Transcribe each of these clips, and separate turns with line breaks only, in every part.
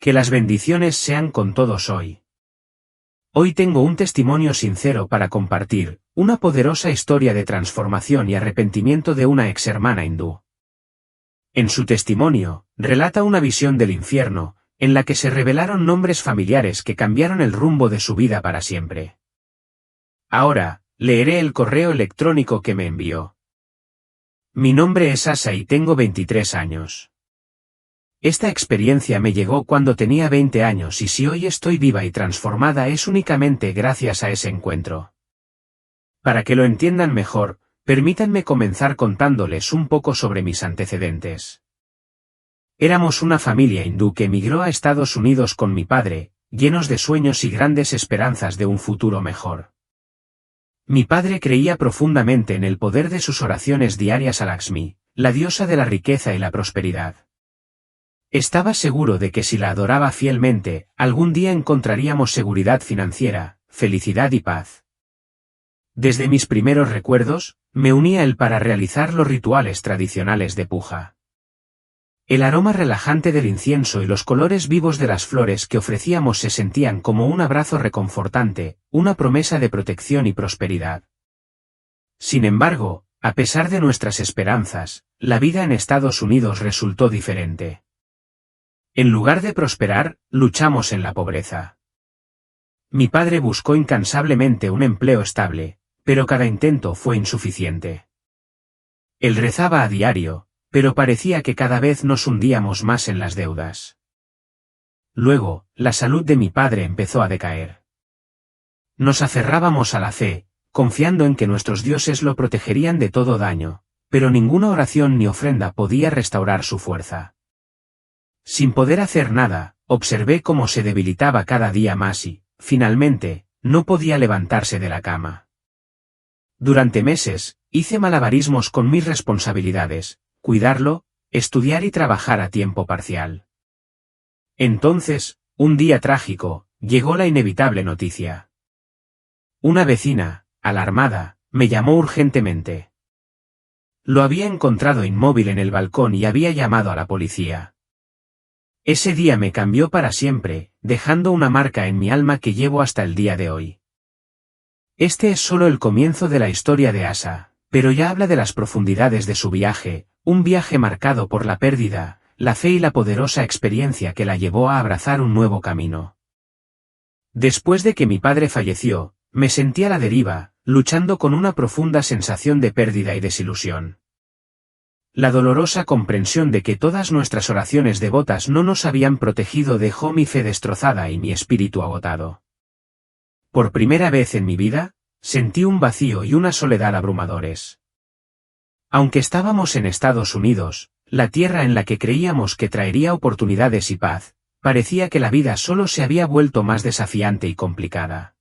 Que las bendiciones sean con todos hoy. Hoy tengo un testimonio sincero para compartir, una poderosa historia de transformación y arrepentimiento de una ex hermana hindú. En su testimonio, relata una visión del infierno, en la que se revelaron nombres familiares que cambiaron el rumbo de su vida para siempre. Ahora, leeré el correo electrónico que me envió. Mi nombre es Asa y tengo 23 años. Esta experiencia me llegó cuando tenía 20 años y si hoy estoy viva y transformada es únicamente gracias a ese encuentro. Para que lo entiendan mejor, permítanme comenzar contándoles un poco sobre mis antecedentes. Éramos una familia hindú que emigró a Estados Unidos con mi padre, llenos de sueños y grandes esperanzas de un futuro mejor. Mi padre creía profundamente en el poder de sus oraciones diarias a Lakshmi, la diosa de la riqueza y la prosperidad. Estaba seguro de que si la adoraba fielmente, algún día encontraríamos seguridad financiera, felicidad y paz. Desde mis primeros recuerdos, me uní a él para realizar los rituales tradicionales de puja. El aroma relajante del incienso y los colores vivos de las flores que ofrecíamos se sentían como un abrazo reconfortante, una promesa de protección y prosperidad. Sin embargo, a pesar de nuestras esperanzas, la vida en Estados Unidos resultó diferente. En lugar de prosperar, luchamos en la pobreza. Mi padre buscó incansablemente un empleo estable, pero cada intento fue insuficiente. Él rezaba a diario, pero parecía que cada vez nos hundíamos más en las deudas. Luego, la salud de mi padre empezó a decaer. Nos aferrábamos a la fe, confiando en que nuestros dioses lo protegerían de todo daño, pero ninguna oración ni ofrenda podía restaurar su fuerza. Sin poder hacer nada, observé cómo se debilitaba cada día más y, finalmente, no podía levantarse de la cama. Durante meses, hice malabarismos con mis responsabilidades, cuidarlo, estudiar y trabajar a tiempo parcial. Entonces, un día trágico, llegó la inevitable noticia. Una vecina, alarmada, me llamó urgentemente. Lo había encontrado inmóvil en el balcón y había llamado a la policía. Ese día me cambió para siempre, dejando una marca en mi alma que llevo hasta el día de hoy. Este es solo el comienzo de la historia de Asa, pero ya habla de las profundidades de su viaje, un viaje marcado por la pérdida, la fe y la poderosa experiencia que la llevó a abrazar un nuevo camino. Después de que mi padre falleció, me sentí a la deriva, luchando con una profunda sensación de pérdida y desilusión. La dolorosa comprensión de que todas nuestras oraciones devotas no nos habían protegido dejó mi fe destrozada y mi espíritu agotado. Por primera vez en mi vida, sentí un vacío y una soledad abrumadores. Aunque estábamos en Estados Unidos, la tierra en la que creíamos que traería oportunidades y paz, parecía que la vida solo se había vuelto más desafiante y complicada.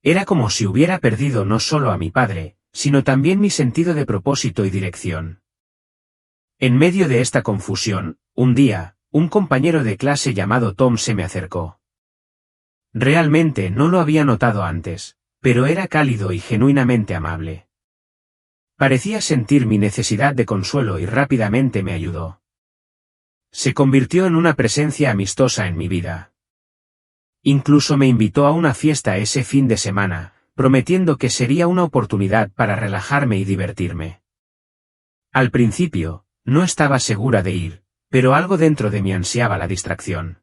Era como si hubiera perdido no solo a mi padre, sino también mi sentido de propósito y dirección. En medio de esta confusión, un día, un compañero de clase llamado Tom se me acercó. Realmente no lo había notado antes, pero era cálido y genuinamente amable. Parecía sentir mi necesidad de consuelo y rápidamente me ayudó. Se convirtió en una presencia amistosa en mi vida. Incluso me invitó a una fiesta ese fin de semana, prometiendo que sería una oportunidad para relajarme y divertirme. Al principio, no estaba segura de ir, pero algo dentro de mí ansiaba la distracción.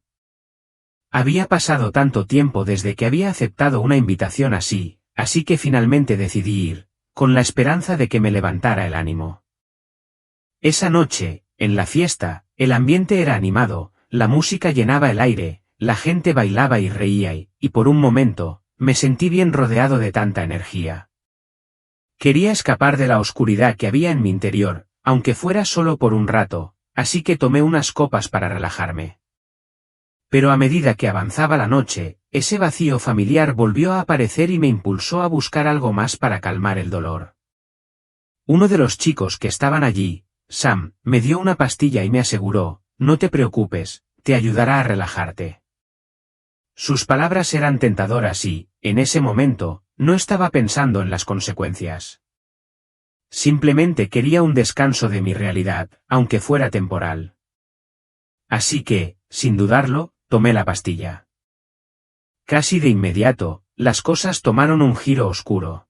Había pasado tanto tiempo desde que había aceptado una invitación así que finalmente decidí ir, con la esperanza de que me levantara el ánimo. Esa noche, en la fiesta, el ambiente era animado, la música llenaba el aire, la gente bailaba y reía y por un momento, me sentí bien rodeado de tanta energía. Quería escapar de la oscuridad que había en mi interior, aunque fuera solo por un rato, así que tomé unas copas para relajarme. Pero a medida que avanzaba la noche, ese vacío familiar volvió a aparecer y me impulsó a buscar algo más para calmar el dolor. Uno de los chicos que estaban allí, Sam, me dio una pastilla y me aseguró, no te preocupes, te ayudará a relajarte. Sus palabras eran tentadoras y, en ese momento, no estaba pensando en las consecuencias. Simplemente quería un descanso de mi realidad, aunque fuera temporal. Así que, sin dudarlo, tomé la pastilla. Casi de inmediato, las cosas tomaron un giro oscuro.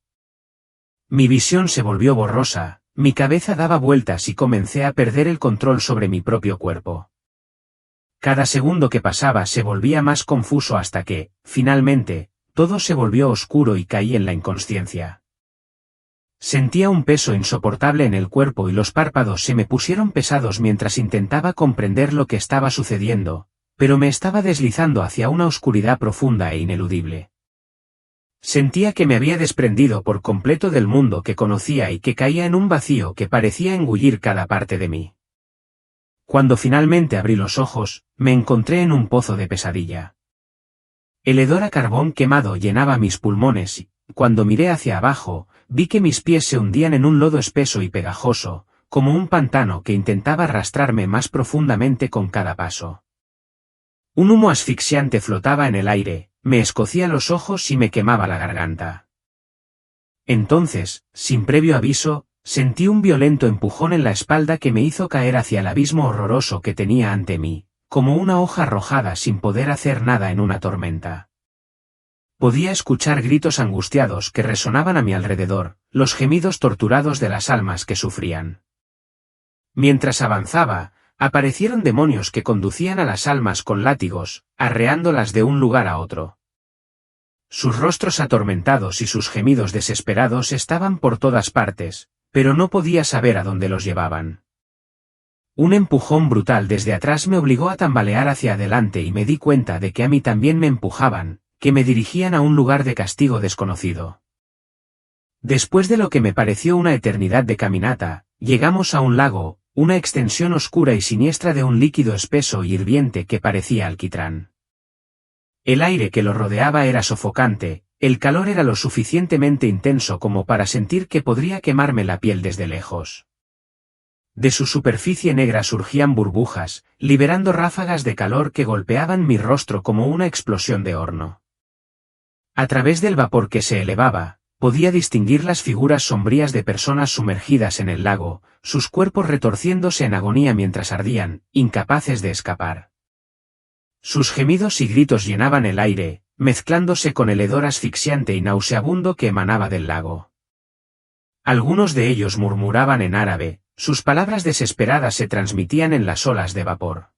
Mi visión se volvió borrosa, mi cabeza daba vueltas y comencé a perder el control sobre mi propio cuerpo. Cada segundo que pasaba se volvía más confuso hasta que, finalmente, todo se volvió oscuro y caí en la inconsciencia. Sentía un peso insoportable en el cuerpo y los párpados se me pusieron pesados mientras intentaba comprender lo que estaba sucediendo, pero me estaba deslizando hacia una oscuridad profunda e ineludible. Sentía que me había desprendido por completo del mundo que conocía y que caía en un vacío que parecía engullir cada parte de mí. Cuando finalmente abrí los ojos, me encontré en un pozo de pesadilla. El hedor a carbón quemado llenaba mis pulmones y, cuando miré hacia abajo, vi que mis pies se hundían en un lodo espeso y pegajoso, como un pantano que intentaba arrastrarme más profundamente con cada paso. Un humo asfixiante flotaba en el aire, me escocía los ojos y me quemaba la garganta. Entonces, sin previo aviso, sentí un violento empujón en la espalda que me hizo caer hacia el abismo horroroso que tenía ante mí, como una hoja arrojada sin poder hacer nada en una tormenta. Podía escuchar gritos angustiados que resonaban a mi alrededor, los gemidos torturados de las almas que sufrían. Mientras avanzaba, aparecieron demonios que conducían a las almas con látigos, arreándolas de un lugar a otro. Sus rostros atormentados y sus gemidos desesperados estaban por todas partes, pero no podía saber a dónde los llevaban. Un empujón brutal desde atrás me obligó a tambalear hacia adelante y me di cuenta de que a mí también me empujaban, que me dirigían a un lugar de castigo desconocido. Después de lo que me pareció una eternidad de caminata, llegamos a un lago, una extensión oscura y siniestra de un líquido espeso y hirviente que parecía alquitrán. El aire que lo rodeaba era sofocante, el calor era lo suficientemente intenso como para sentir que podría quemarme la piel desde lejos. De su superficie negra surgían burbujas, liberando ráfagas de calor que golpeaban mi rostro como una explosión de horno. A través del vapor que se elevaba, podía distinguir las figuras sombrías de personas sumergidas en el lago, sus cuerpos retorciéndose en agonía mientras ardían, incapaces de escapar. Sus gemidos y gritos llenaban el aire, mezclándose con el hedor asfixiante y nauseabundo que emanaba del lago. Algunos de ellos murmuraban en árabe, sus palabras desesperadas se transmitían en las olas de vapor.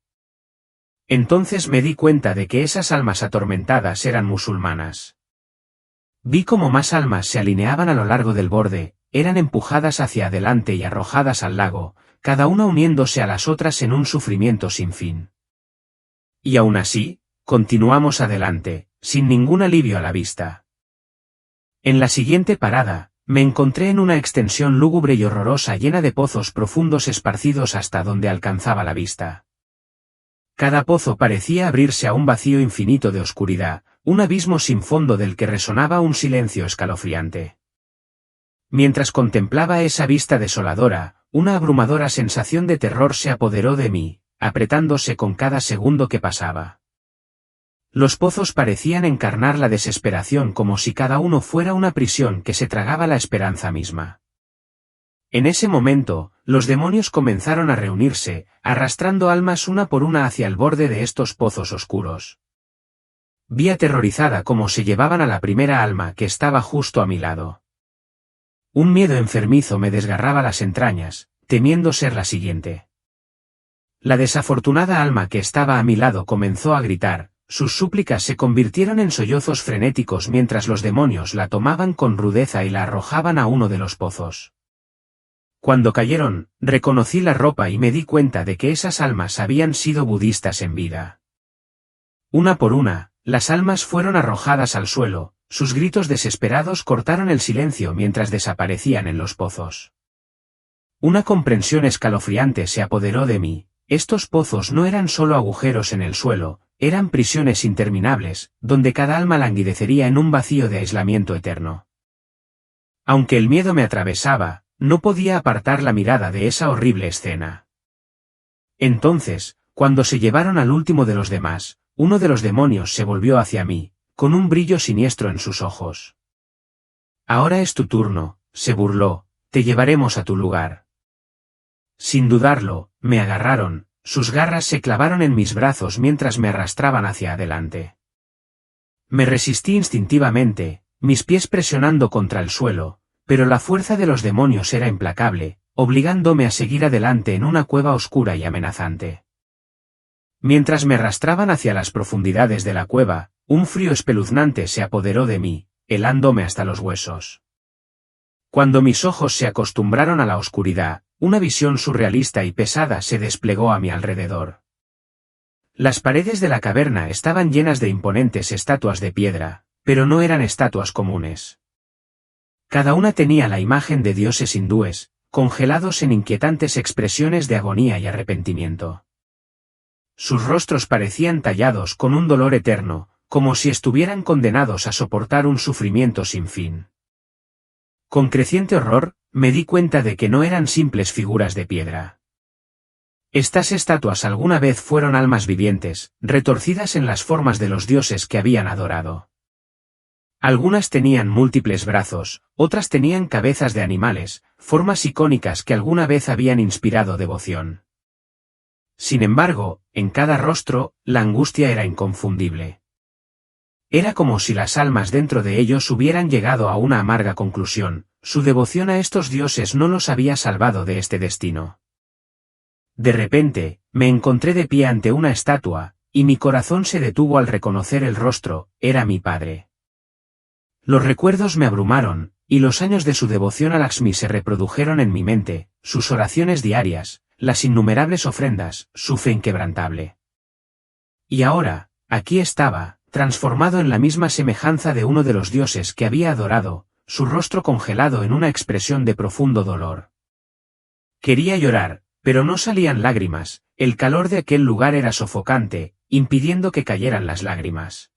Entonces me di cuenta de que esas almas atormentadas eran musulmanas. Vi cómo más almas se alineaban a lo largo del borde, eran empujadas hacia adelante y arrojadas al lago, cada una uniéndose a las otras en un sufrimiento sin fin. Y aún así, continuamos adelante, sin ningún alivio a la vista. En la siguiente parada, me encontré en una extensión lúgubre y horrorosa llena de pozos profundos esparcidos hasta donde alcanzaba la vista. Cada pozo parecía abrirse a un vacío infinito de oscuridad, un abismo sin fondo del que resonaba un silencio escalofriante. Mientras contemplaba esa vista desoladora, una abrumadora sensación de terror se apoderó de mí, apretándose con cada segundo que pasaba. Los pozos parecían encarnar la desesperación como si cada uno fuera una prisión que se tragaba la esperanza misma. En ese momento, los demonios comenzaron a reunirse, arrastrando almas una por una hacia el borde de estos pozos oscuros. Vi aterrorizada cómo se llevaban a la primera alma que estaba justo a mi lado. Un miedo enfermizo me desgarraba las entrañas, temiendo ser la siguiente. La desafortunada alma que estaba a mi lado comenzó a gritar, sus súplicas se convirtieron en sollozos frenéticos mientras los demonios la tomaban con rudeza y la arrojaban a uno de los pozos. Cuando cayeron, reconocí la ropa y me di cuenta de que esas almas habían sido budistas en vida. Una por una, las almas fueron arrojadas al suelo, sus gritos desesperados cortaron el silencio mientras desaparecían en los pozos. Una comprensión escalofriante se apoderó de mí, estos pozos no eran solo agujeros en el suelo, eran prisiones interminables, donde cada alma languidecería en un vacío de aislamiento eterno. Aunque el miedo me atravesaba, no podía apartar la mirada de esa horrible escena. Entonces, cuando se llevaron al último de los demás, uno de los demonios se volvió hacia mí, con un brillo siniestro en sus ojos. Ahora es tu turno, se burló, te llevaremos a tu lugar. Sin dudarlo, me agarraron, sus garras se clavaron en mis brazos mientras me arrastraban hacia adelante. Me resistí instintivamente, mis pies presionando contra el suelo, pero la fuerza de los demonios era implacable, obligándome a seguir adelante en una cueva oscura y amenazante. Mientras me arrastraban hacia las profundidades de la cueva, un frío espeluznante se apoderó de mí, helándome hasta los huesos. Cuando mis ojos se acostumbraron a la oscuridad, una visión surrealista y pesada se desplegó a mi alrededor. Las paredes de la caverna estaban llenas de imponentes estatuas de piedra, pero no eran estatuas comunes. Cada una tenía la imagen de dioses hindúes, congelados en inquietantes expresiones de agonía y arrepentimiento. Sus rostros parecían tallados con un dolor eterno, como si estuvieran condenados a soportar un sufrimiento sin fin. Con creciente horror, me di cuenta de que no eran simples figuras de piedra. Estas estatuas alguna vez fueron almas vivientes, retorcidas en las formas de los dioses que habían adorado. Algunas tenían múltiples brazos, otras tenían cabezas de animales, formas icónicas que alguna vez habían inspirado devoción. Sin embargo, en cada rostro, la angustia era inconfundible. Era como si las almas dentro de ellos hubieran llegado a una amarga conclusión: su devoción a estos dioses no los había salvado de este destino. De repente, me encontré de pie ante una estatua, y mi corazón se detuvo al reconocer el rostro. Era mi padre. Los recuerdos me abrumaron, y los años de su devoción a Lakshmi se reprodujeron en mi mente, sus oraciones diarias, las innumerables ofrendas, su fe inquebrantable. Y ahora, aquí estaba, transformado en la misma semejanza de uno de los dioses que había adorado, su rostro congelado en una expresión de profundo dolor. Quería llorar, pero no salían lágrimas, el calor de aquel lugar era sofocante, impidiendo que cayeran las lágrimas.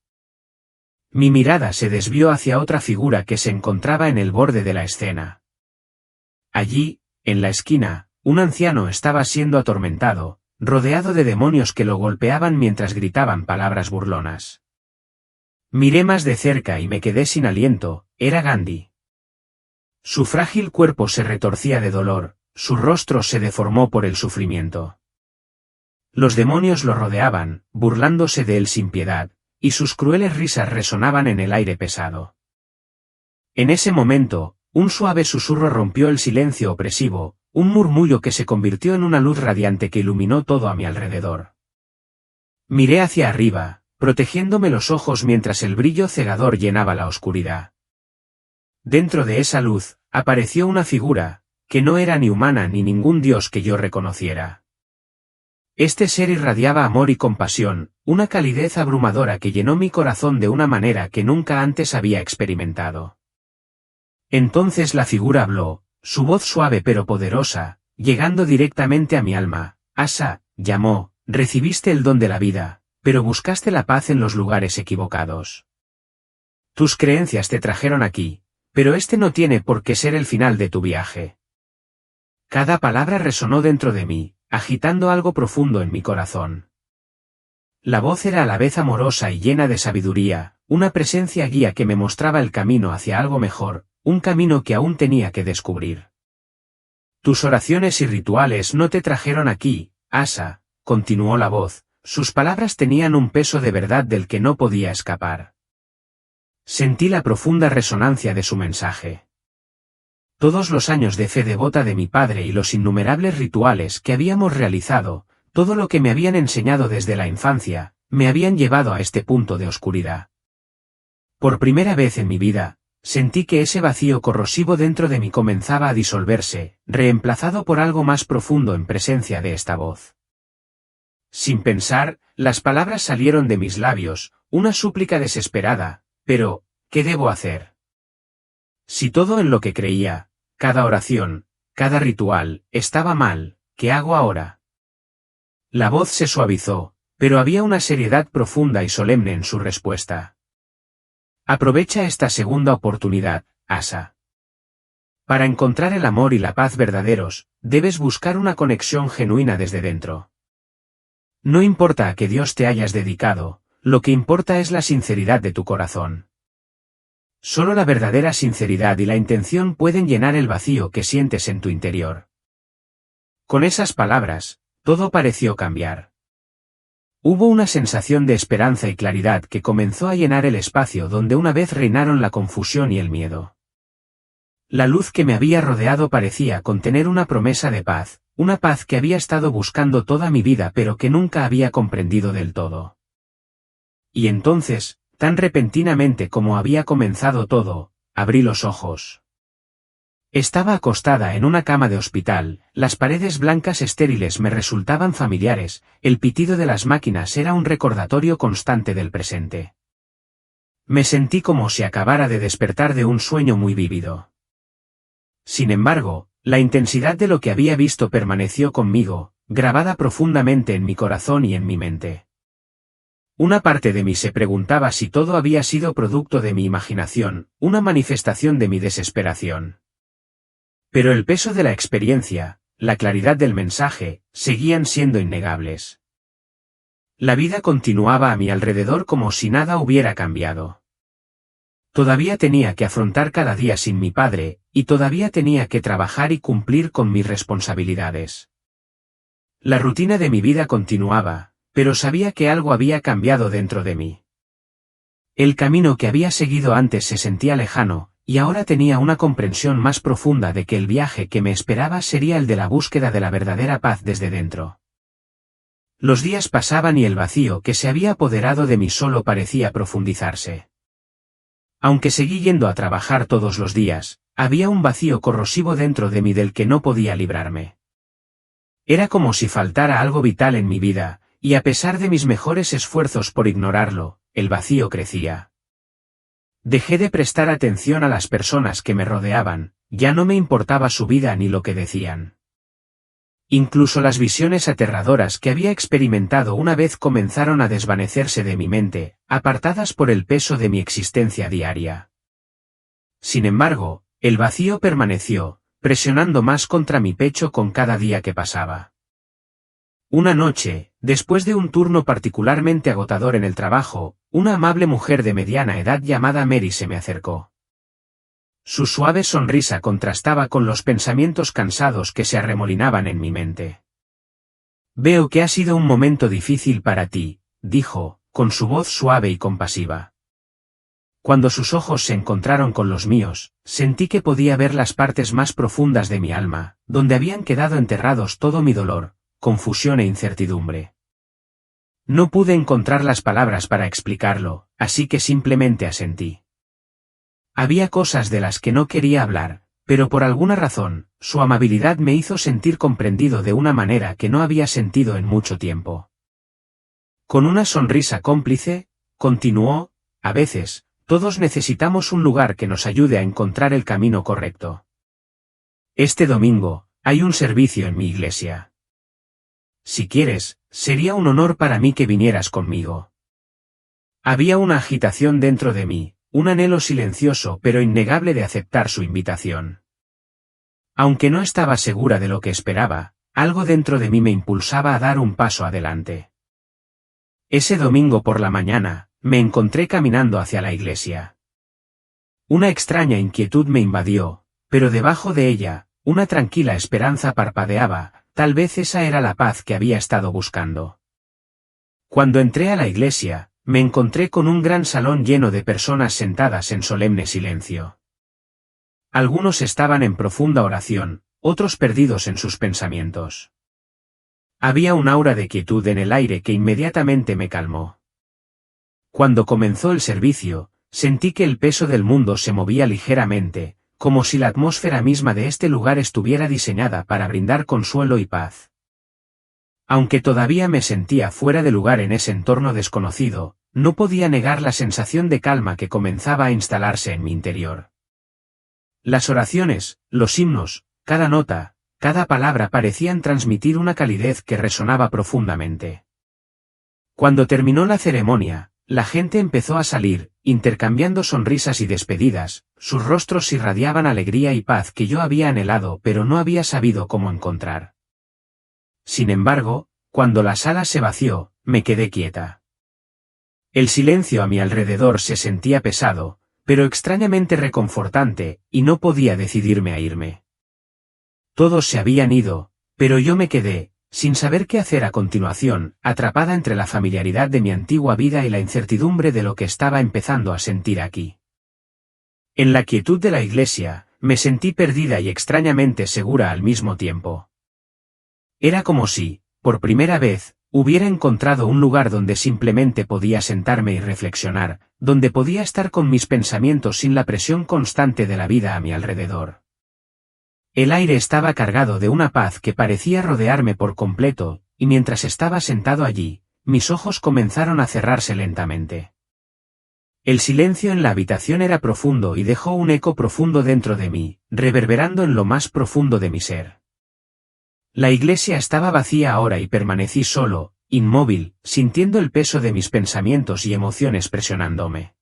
Mi mirada se desvió hacia otra figura que se encontraba en el borde de la escena. Allí, en la esquina, un anciano estaba siendo atormentado, rodeado de demonios que lo golpeaban mientras gritaban palabras burlonas. Miré más de cerca y me quedé sin aliento. Era Gandhi. Su frágil cuerpo se retorcía de dolor, su rostro se deformó por el sufrimiento. Los demonios lo rodeaban, burlándose de él sin piedad, y sus crueles risas resonaban en el aire pesado. En ese momento, un suave susurro rompió el silencio opresivo, un murmullo que se convirtió en una luz radiante que iluminó todo a mi alrededor. Miré hacia arriba, protegiéndome los ojos mientras el brillo cegador llenaba la oscuridad. Dentro de esa luz, apareció una figura, que no era ni humana ni ningún dios que yo reconociera. Este ser irradiaba amor y compasión, una calidez abrumadora que llenó mi corazón de una manera que nunca antes había experimentado. Entonces la figura habló, su voz suave pero poderosa, llegando directamente a mi alma. Asa, llamó, recibiste el don de la vida, pero buscaste la paz en los lugares equivocados. Tus creencias te trajeron aquí, pero este no tiene por qué ser el final de tu viaje. Cada palabra resonó dentro de mí, agitando algo profundo en mi corazón. La voz era a la vez amorosa y llena de sabiduría, una presencia guía que me mostraba el camino hacia algo mejor, un camino que aún tenía que descubrir. Tus oraciones y rituales no te trajeron aquí, Asa, continuó la voz, sus palabras tenían un peso de verdad del que no podía escapar. Sentí la profunda resonancia de su mensaje. Todos los años de fe devota de mi padre y los innumerables rituales que habíamos realizado, todo lo que me habían enseñado desde la infancia, me habían llevado a este punto de oscuridad. Por primera vez en mi vida, sentí que ese vacío corrosivo dentro de mí comenzaba a disolverse, reemplazado por algo más profundo en presencia de esta voz. Sin pensar, las palabras salieron de mis labios, una súplica desesperada. Pero, ¿qué debo hacer? Si todo en lo que creía, cada oración, cada ritual, estaba mal, ¿qué hago ahora? La voz se suavizó, pero había una seriedad profunda y solemne en su respuesta. Aprovecha esta segunda oportunidad, Asa. Para encontrar el amor y la paz verdaderos, debes buscar una conexión genuina desde dentro. No importa a qué Dios te hayas dedicado, lo que importa es la sinceridad de tu corazón. Solo la verdadera sinceridad y la intención pueden llenar el vacío que sientes en tu interior. Con esas palabras, todo pareció cambiar. Hubo una sensación de esperanza y claridad que comenzó a llenar el espacio donde una vez reinaron la confusión y el miedo. La luz que me había rodeado parecía contener una promesa de paz, una paz que había estado buscando toda mi vida pero que nunca había comprendido del todo. Y entonces, tan repentinamente como había comenzado todo, abrí los ojos. Estaba acostada en una cama de hospital, las paredes blancas estériles me resultaban familiares, el pitido de las máquinas era un recordatorio constante del presente. Me sentí como si acabara de despertar de un sueño muy vívido. Sin embargo, la intensidad de lo que había visto permaneció conmigo, grabada profundamente en mi corazón y en mi mente. Una parte de mí se preguntaba si todo había sido producto de mi imaginación, una manifestación de mi desesperación. Pero el peso de la experiencia, la claridad del mensaje, seguían siendo innegables. La vida continuaba a mi alrededor como si nada hubiera cambiado. Todavía tenía que afrontar cada día sin mi padre, y todavía tenía que trabajar y cumplir con mis responsabilidades. La rutina de mi vida continuaba, pero sabía que algo había cambiado dentro de mí. El camino que había seguido antes se sentía lejano, y ahora tenía una comprensión más profunda de que el viaje que me esperaba sería el de la búsqueda de la verdadera paz desde dentro. Los días pasaban y el vacío que se había apoderado de mí solo parecía profundizarse. Aunque seguí yendo a trabajar todos los días, había un vacío corrosivo dentro de mí del que no podía librarme. Era como si faltara algo vital en mi vida, y a pesar de mis mejores esfuerzos por ignorarlo, el vacío crecía. Dejé de prestar atención a las personas que me rodeaban, ya no me importaba su vida ni lo que decían. Incluso las visiones aterradoras que había experimentado una vez comenzaron a desvanecerse de mi mente, apartadas por el peso de mi existencia diaria. Sin embargo, el vacío permaneció, presionando más contra mi pecho con cada día que pasaba. Una noche, después de un turno particularmente agotador en el trabajo, una amable mujer de mediana edad llamada Mary se me acercó. Su suave sonrisa contrastaba con los pensamientos cansados que se arremolinaban en mi mente. «Veo que ha sido un momento difícil para ti», dijo, con su voz suave y compasiva. Cuando sus ojos se encontraron con los míos, sentí que podía ver las partes más profundas de mi alma, donde habían quedado enterrados todo mi dolor, confusión e incertidumbre. No pude encontrar las palabras para explicarlo, así que simplemente asentí. Había cosas de las que no quería hablar, pero por alguna razón, su amabilidad me hizo sentir comprendido de una manera que no había sentido en mucho tiempo. Con una sonrisa cómplice, continuó, a veces, todos necesitamos un lugar que nos ayude a encontrar el camino correcto. Este domingo, hay un servicio en mi iglesia. Si quieres, sería un honor para mí que vinieras conmigo. Había una agitación dentro de mí, un anhelo silencioso pero innegable de aceptar su invitación. Aunque no estaba segura de lo que esperaba, algo dentro de mí me impulsaba a dar un paso adelante. Ese domingo por la mañana, me encontré caminando hacia la iglesia. Una extraña inquietud me invadió, pero debajo de ella, una tranquila esperanza parpadeaba. Tal vez esa era la paz que había estado buscando. Cuando entré a la iglesia, me encontré con un gran salón lleno de personas sentadas en solemne silencio. Algunos estaban en profunda oración, otros perdidos en sus pensamientos. Había un aura de quietud en el aire que inmediatamente me calmó. Cuando comenzó el servicio, sentí que el peso del mundo se movía ligeramente, como si la atmósfera misma de este lugar estuviera diseñada para brindar consuelo y paz. Aunque todavía me sentía fuera de lugar en ese entorno desconocido, no podía negar la sensación de calma que comenzaba a instalarse en mi interior. Las oraciones, los himnos, cada nota, cada palabra parecían transmitir una calidez que resonaba profundamente. Cuando terminó la ceremonia, la gente empezó a salir, intercambiando sonrisas y despedidas, sus rostros irradiaban alegría y paz que yo había anhelado pero no había sabido cómo encontrar. Sin embargo, cuando la sala se vació, me quedé quieta. El silencio a mi alrededor se sentía pesado, pero extrañamente reconfortante, y no podía decidirme a irme. Todos se habían ido, pero yo me quedé, sin saber qué hacer a continuación, atrapada entre la familiaridad de mi antigua vida y la incertidumbre de lo que estaba empezando a sentir aquí. En la quietud de la iglesia, me sentí perdida y extrañamente segura al mismo tiempo. Era como si, por primera vez, hubiera encontrado un lugar donde simplemente podía sentarme y reflexionar, donde podía estar con mis pensamientos sin la presión constante de la vida a mi alrededor. El aire estaba cargado de una paz que parecía rodearme por completo, y mientras estaba sentado allí, mis ojos comenzaron a cerrarse lentamente. El silencio en la habitación era profundo y dejó un eco profundo dentro de mí, reverberando en lo más profundo de mi ser. La iglesia estaba vacía ahora y permanecí solo, inmóvil, sintiendo el peso de mis pensamientos y emociones presionándome.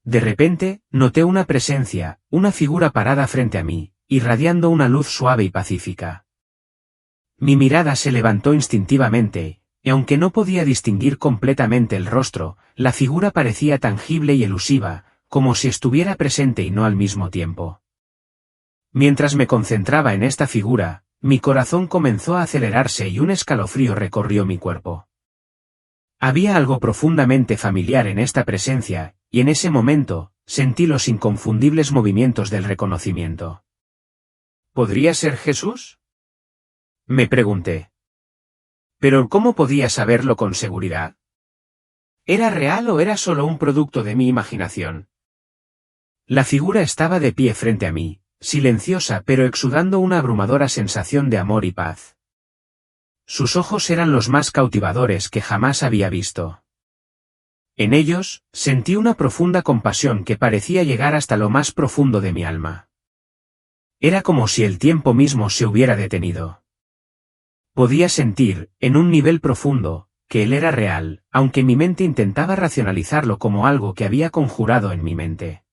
De repente, noté una presencia, una figura parada frente a mí, irradiando una luz suave y pacífica. Mi mirada se levantó instintivamente, y aunque no podía distinguir completamente el rostro, la figura parecía tangible y elusiva, como si estuviera presente y no al mismo tiempo. Mientras me concentraba en esta figura, mi corazón comenzó a acelerarse y un escalofrío recorrió mi cuerpo. Había algo profundamente familiar en esta presencia, y en ese momento, sentí los inconfundibles movimientos del reconocimiento. ¿Podría ser Jesús? Me pregunté. Pero ¿cómo podía saberlo con seguridad? ¿Era real o era solo un producto de mi imaginación? La figura estaba de pie frente a mí, silenciosa pero exudando una abrumadora sensación de amor y paz. Sus ojos eran los más cautivadores que jamás había visto. En ellos, sentí una profunda compasión que parecía llegar hasta lo más profundo de mi alma. Era como si el tiempo mismo se hubiera detenido. Podía sentir, en un nivel profundo, que él era real, aunque mi mente intentaba racionalizarlo como algo que había conjurado en mi mente.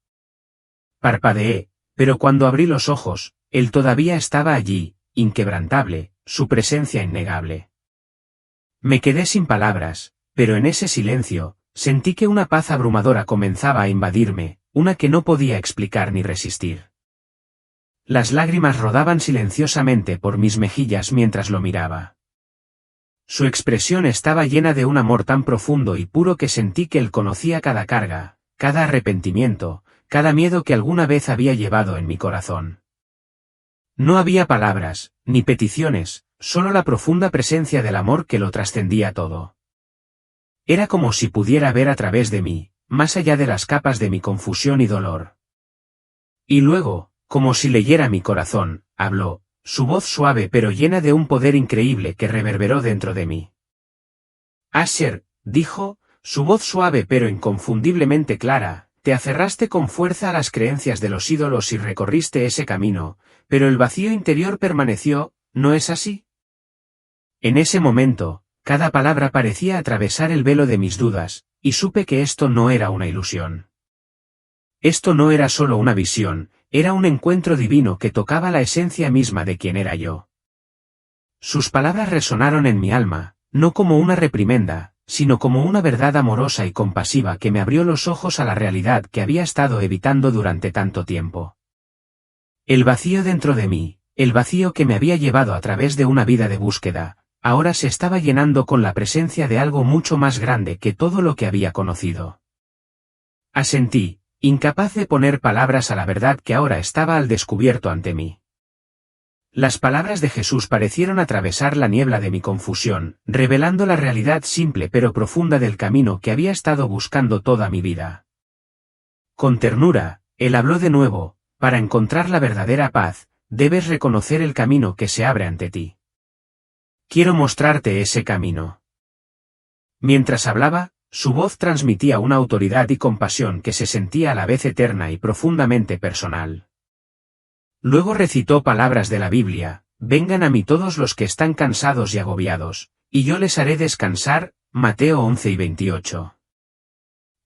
Parpadeé, pero cuando abrí los ojos, él todavía estaba allí, inquebrantable, su presencia innegable. Me quedé sin palabras, pero en ese silencio, sentí que una paz abrumadora comenzaba a invadirme, una que no podía explicar ni resistir. Las lágrimas rodaban silenciosamente por mis mejillas mientras lo miraba. Su expresión estaba llena de un amor tan profundo y puro que sentí que él conocía cada carga, cada arrepentimiento, cada miedo que alguna vez había llevado en mi corazón. No había palabras, ni peticiones, solo la profunda presencia del amor que lo trascendía todo. Era como si pudiera ver a través de mí, más allá de las capas de mi confusión y dolor. Y luego, como si leyera mi corazón, habló, su voz suave pero llena de un poder increíble que reverberó dentro de mí. Asher, dijo, su voz suave pero inconfundiblemente clara, te aferraste con fuerza a las creencias de los ídolos y recorriste ese camino, pero el vacío interior permaneció, ¿no es así? En ese momento, cada palabra parecía atravesar el velo de mis dudas, y supe que esto no era una ilusión. Esto no era solo una visión, era un encuentro divino que tocaba la esencia misma de quien era yo. Sus palabras resonaron en mi alma, no como una reprimenda, sino como una verdad amorosa y compasiva que me abrió los ojos a la realidad que había estado evitando durante tanto tiempo. El vacío dentro de mí, el vacío que me había llevado a través de una vida de búsqueda, ahora se estaba llenando con la presencia de algo mucho más grande que todo lo que había conocido. Asentí, incapaz de poner palabras a la verdad que ahora estaba al descubierto ante mí. Las palabras de Jesús parecieron atravesar la niebla de mi confusión, revelando la realidad simple pero profunda del camino que había estado buscando toda mi vida. Con ternura, él habló de nuevo, para encontrar la verdadera paz, debes reconocer el camino que se abre ante ti. Quiero mostrarte ese camino. Mientras hablaba, su voz transmitía una autoridad y compasión que se sentía a la vez eterna y profundamente personal. Luego recitó palabras de la Biblia, vengan a mí todos los que están cansados y agobiados, y yo les haré descansar, Mateo 11:28.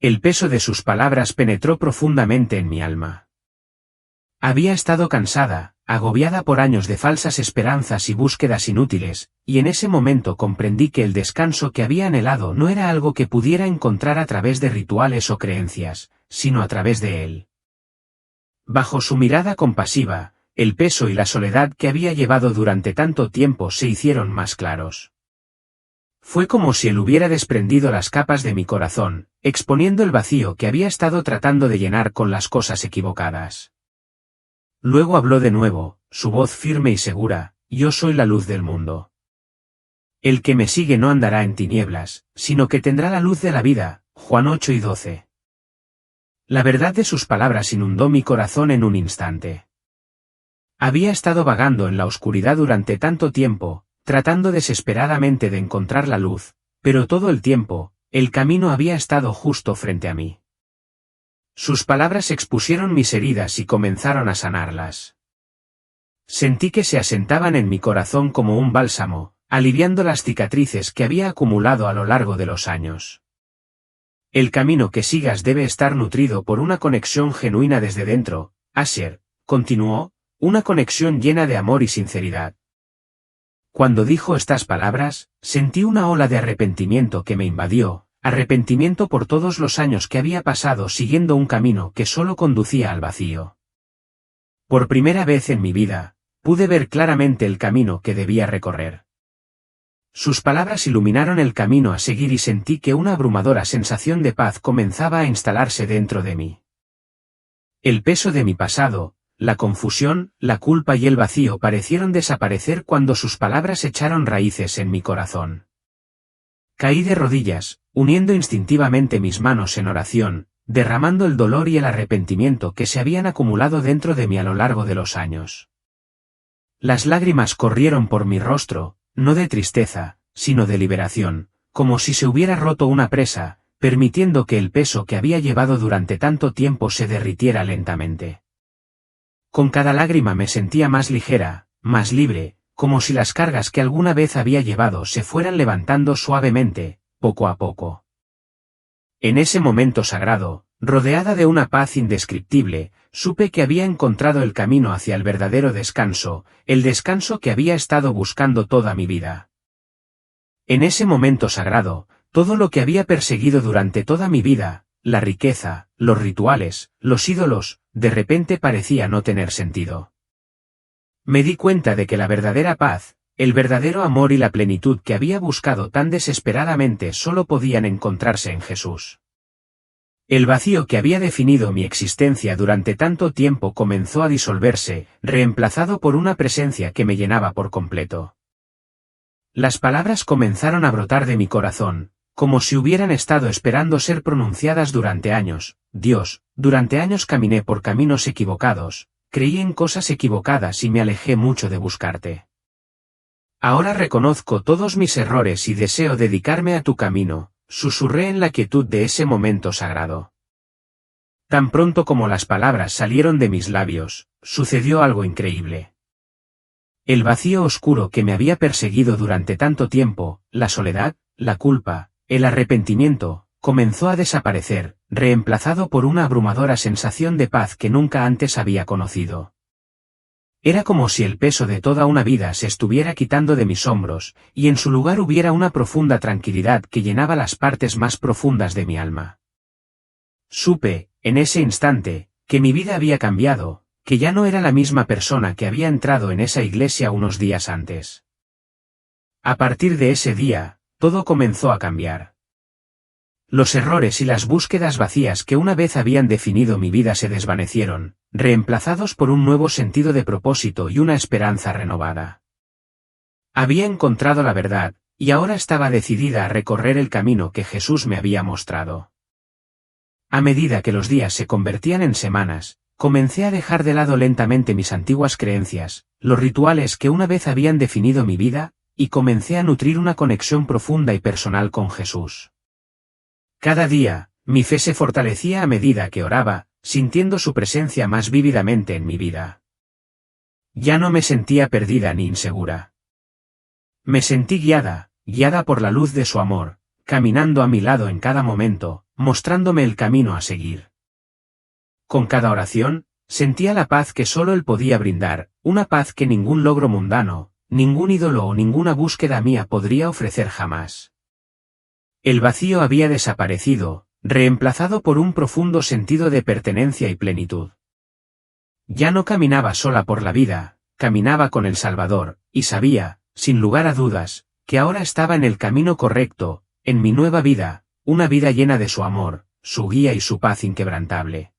El peso de sus palabras penetró profundamente en mi alma. Había estado cansada, agobiada por años de falsas esperanzas y búsquedas inútiles, y en ese momento comprendí que el descanso que había anhelado no era algo que pudiera encontrar a través de rituales o creencias, sino a través de él. Bajo su mirada compasiva, el peso y la soledad que había llevado durante tanto tiempo se hicieron más claros. Fue como si él hubiera desprendido las capas de mi corazón, exponiendo el vacío que había estado tratando de llenar con las cosas equivocadas. Luego habló de nuevo, su voz firme y segura: yo soy la luz del mundo. El que me sigue no andará en tinieblas, sino que tendrá la luz de la vida. Juan 8:12. La verdad de sus palabras inundó mi corazón en un instante. Había estado vagando en la oscuridad durante tanto tiempo, tratando desesperadamente de encontrar la luz, pero todo el tiempo, el camino había estado justo frente a mí. Sus palabras expusieron mis heridas y comenzaron a sanarlas. Sentí que se asentaban en mi corazón como un bálsamo, aliviando las cicatrices que había acumulado a lo largo de los años. El camino que sigas debe estar nutrido por una conexión genuina desde dentro, Asher, continuó, una conexión llena de amor y sinceridad. Cuando dijo estas palabras, sentí una ola de arrepentimiento que me invadió, arrepentimiento por todos los años que había pasado siguiendo un camino que solo conducía al vacío. Por primera vez en mi vida, pude ver claramente el camino que debía recorrer. Sus palabras iluminaron el camino a seguir y sentí que una abrumadora sensación de paz comenzaba a instalarse dentro de mí. El peso de mi pasado, la confusión, la culpa y el vacío parecieron desaparecer cuando sus palabras echaron raíces en mi corazón. Caí de rodillas, uniendo instintivamente mis manos en oración, derramando el dolor y el arrepentimiento que se habían acumulado dentro de mí a lo largo de los años. Las lágrimas corrieron por mi rostro, no de tristeza, sino de liberación, como si se hubiera roto una presa, permitiendo que el peso que había llevado durante tanto tiempo se derritiera lentamente. Con cada lágrima me sentía más ligera, más libre, como si las cargas que alguna vez había llevado se fueran levantando suavemente, poco a poco. En ese momento sagrado, rodeada de una paz indescriptible, supe que había encontrado el camino hacia el verdadero descanso, el descanso que había estado buscando toda mi vida. En ese momento sagrado, todo lo que había perseguido durante toda mi vida, la riqueza, los rituales, los ídolos, de repente parecía no tener sentido. Me di cuenta de que la verdadera paz, el verdadero amor y la plenitud que había buscado tan desesperadamente solo podían encontrarse en Jesús. El vacío que había definido mi existencia durante tanto tiempo comenzó a disolverse, reemplazado por una presencia que me llenaba por completo. Las palabras comenzaron a brotar de mi corazón, como si hubieran estado esperando ser pronunciadas durante años. Dios, durante años caminé por caminos equivocados, creí en cosas equivocadas y me alejé mucho de buscarte. Ahora reconozco todos mis errores y deseo dedicarme a tu camino, susurré en la quietud de ese momento sagrado. Tan pronto como las palabras salieron de mis labios, sucedió algo increíble. El vacío oscuro que me había perseguido durante tanto tiempo, la soledad, la culpa, el arrepentimiento, comenzó a desaparecer, reemplazado por una abrumadora sensación de paz que nunca antes había conocido. Era como si el peso de toda una vida se estuviera quitando de mis hombros, y en su lugar hubiera una profunda tranquilidad que llenaba las partes más profundas de mi alma. Supe, en ese instante, que mi vida había cambiado, que ya no era la misma persona que había entrado en esa iglesia unos días antes. A partir de ese día, todo comenzó a cambiar. Los errores y las búsquedas vacías que una vez habían definido mi vida se desvanecieron, reemplazados por un nuevo sentido de propósito y una esperanza renovada. Había encontrado la verdad, y ahora estaba decidida a recorrer el camino que Jesús me había mostrado. A medida que los días se convertían en semanas, comencé a dejar de lado lentamente mis antiguas creencias, los rituales que una vez habían definido mi vida, y comencé a nutrir una conexión profunda y personal con Jesús. Cada día, mi fe se fortalecía a medida que oraba, sintiendo su presencia más vívidamente en mi vida. Ya no me sentía perdida ni insegura. Me sentí guiada por la luz de su amor, caminando a mi lado en cada momento, mostrándome el camino a seguir. Con cada oración, sentía la paz que solo Él podía brindar, una paz que ningún logro mundano, ningún ídolo o ninguna búsqueda mía podría ofrecer jamás. El vacío había desaparecido, reemplazado por un profundo sentido de pertenencia y plenitud. Ya no caminaba sola por la vida, caminaba con el Salvador, y sabía, sin lugar a dudas, que ahora estaba en el camino correcto, en mi nueva vida, una vida llena de su amor, su guía y su paz inquebrantable.